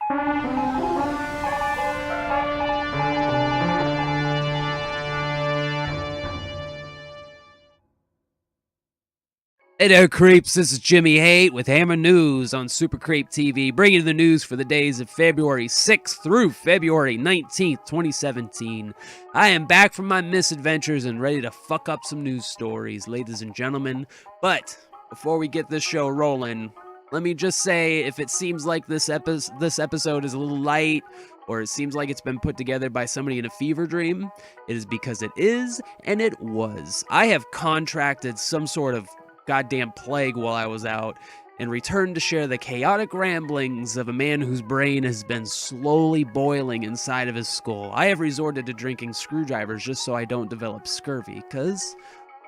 Hey there, creeps. This is Jimmy Haight with Hammer News on Super Creep TV, bringing you the news for the days of February 6th through February 19th, 2017. I am back from my misadventures and ready to fuck up some news stories, ladies and gentlemen. But before we get this show rolling, let me just say, if it seems like this episode is a little light, or it seems like it's been put together by somebody in a fever dream, it is because it is, and it was. I have contracted some sort of goddamn plague while I was out, and returned to share the chaotic ramblings of a man whose brain has been slowly boiling inside of his skull. I have resorted to drinking screwdrivers just so I don't develop scurvy, cause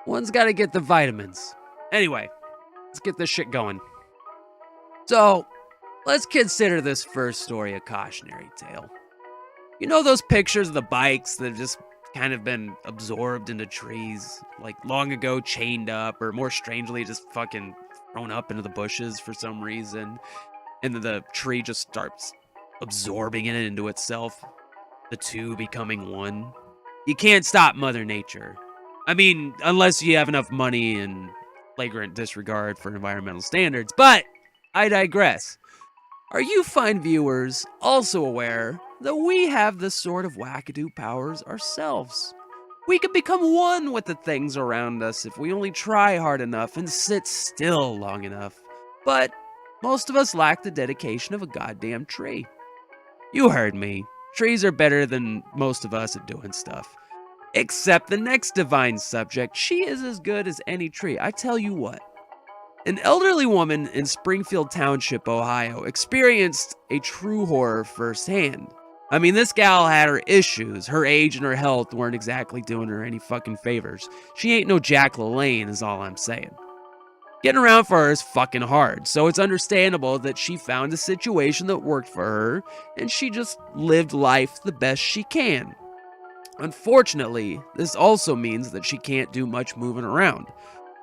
one's gotta get the vitamins. Anyway, let's get this shit going. So, let's consider this first story a cautionary tale. You know those pictures of the bikes that have just kind of been absorbed into trees, like long ago chained up, or more strangely just fucking thrown up into the bushes for some reason, and then the tree just starts absorbing it into itself, the two becoming one? You can't stop Mother Nature. I mean, unless you have enough money and flagrant disregard for environmental standards, but I digress. Are you fine viewers also aware that we have this sort of wackadoo powers ourselves? We can become one with the things around us if we only try hard enough and sit still long enough. But most of us lack the dedication of a goddamn tree. You heard me. Trees are better than most of us at doing stuff. Except the next divine subject, she is as good as any tree. I tell you what. An elderly woman in Springfield Township, Ohio, experienced a true horror firsthand. I mean, this gal had her issues. Her age and her health weren't exactly doing her any fucking favors. She ain't no Jack LaLanne is all I'm saying. Getting around for her is fucking hard, so it's understandable that she found a situation that worked for her, and she just lived life the best she can. Unfortunately, this also means that she can't do much moving around.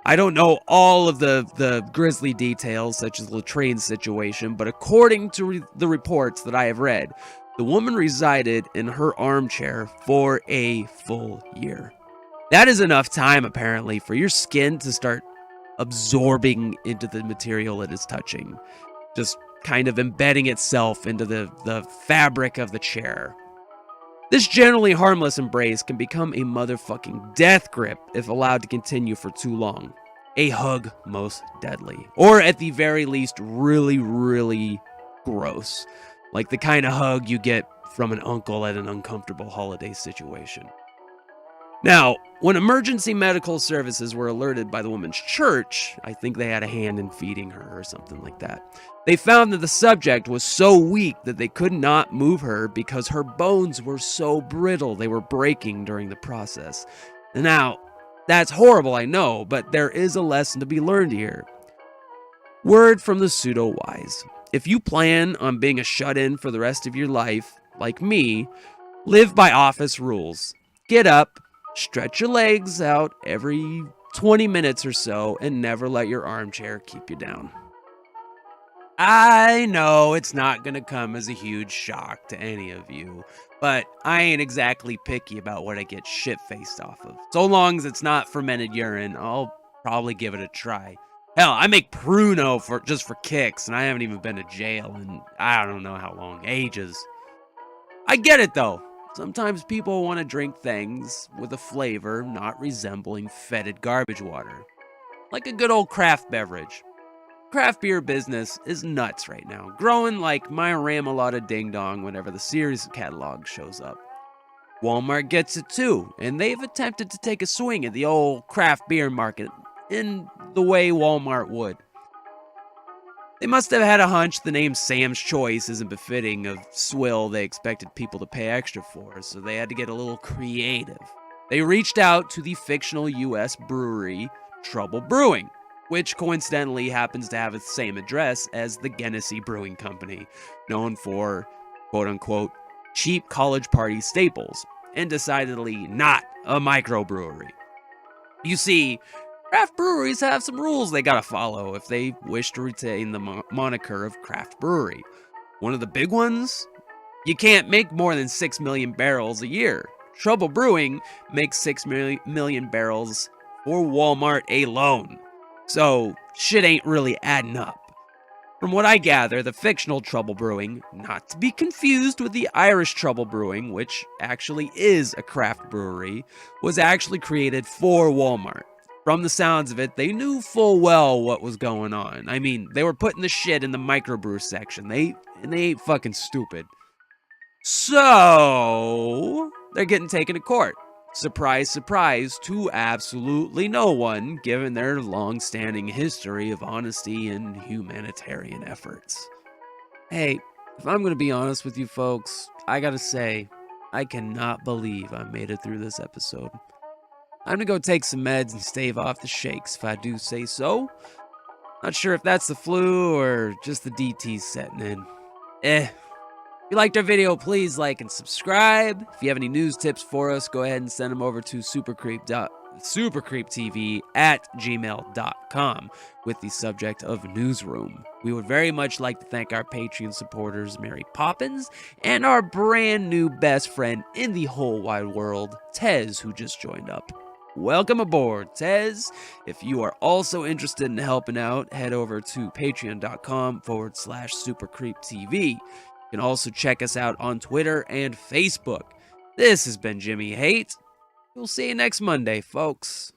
I don't know all of the grisly details, such as the train situation, but according to the reports that I have read, the woman resided in her armchair for a full year. That is enough time, apparently, for your skin to start absorbing into the material it is touching, just kind of embedding itself into the fabric of the chair. This generally harmless embrace can become a motherfucking death grip if allowed to continue for too long. A hug most deadly. Or at the very least, really, really gross. Like the kind of hug you get from an uncle at an uncomfortable holiday situation. Now, when emergency medical services were alerted by the woman's church, I think they had a hand in feeding her or something like that, they found that the subject was so weak that they could not move her because her bones were so brittle they were breaking during the process. Now, that's horrible, I know, but there is a lesson to be learned here. Word from the pseudo-wise. If you plan on being a shut-in for the rest of your life, like me, live by office rules. Get up, stretch your legs out every 20 minutes or so, and never let your armchair keep you down. I know it's not going to come as a huge shock to any of you, but I ain't exactly picky about what I get shit-faced off of. So long as it's not fermented urine, I'll probably give it a try. Hell, I make Pruno just for kicks, and I haven't even been to jail in I don't know how long, ages. I get it though. Sometimes people want to drink things with a flavor not resembling fetid garbage water. Like a good old craft beverage. Craft beer business is nuts right now, growing like my Ramalada Ding Dong whenever the Sears catalog shows up. Walmart gets it too, and they've attempted to take a swing at the old craft beer market in the way Walmart would. They must have had a hunch the name Sam's Choice isn't befitting of swill they expected people to pay extra for, so they had to get a little creative. They reached out to the fictional US brewery Trouble Brewing, which coincidentally happens to have the same address as the Genesee Brewing Company, known for, quote-unquote, cheap college party staples, and decidedly not a microbrewery. You see, craft breweries have some rules they gotta follow if they wish to retain the moniker of craft brewery. One of the big ones? You can't make more than 6 million barrels a year. Trouble Brewing makes 6 million barrels for Walmart alone. So, shit ain't really adding up. From what I gather, the fictional Trouble Brewing, not to be confused with the Irish Trouble Brewing, which actually is a craft brewery, was actually created for Walmart. From the sounds of it, they knew full well what was going on. I mean, they were putting the shit in the microbrew section. They ain't fucking stupid. So, they're getting taken to court. Surprise, surprise to absolutely no one, given their long-standing history of honesty and humanitarian efforts. Hey, if I'm going to be honest with you folks, I gotta say, I cannot believe I made it through this episode. I'm gonna go take some meds and stave off the shakes, if I do say so. Not sure if that's the flu or just the DT setting in. If you liked our video, please like and subscribe. If you have any news tips for us, go ahead and send them over to supercreeptv@gmail.com with the subject of newsroom. We would very much like to thank our Patreon supporters, Mary Poppins, and our brand new best friend in the whole wide world, Tez, who just joined up. Welcome aboard, Tez. If you are also interested in helping out, head over to patreon.com/supercreeptv. You can also check us out on Twitter and Facebook. This has been Jimmy Haight. We'll see you next Monday, folks.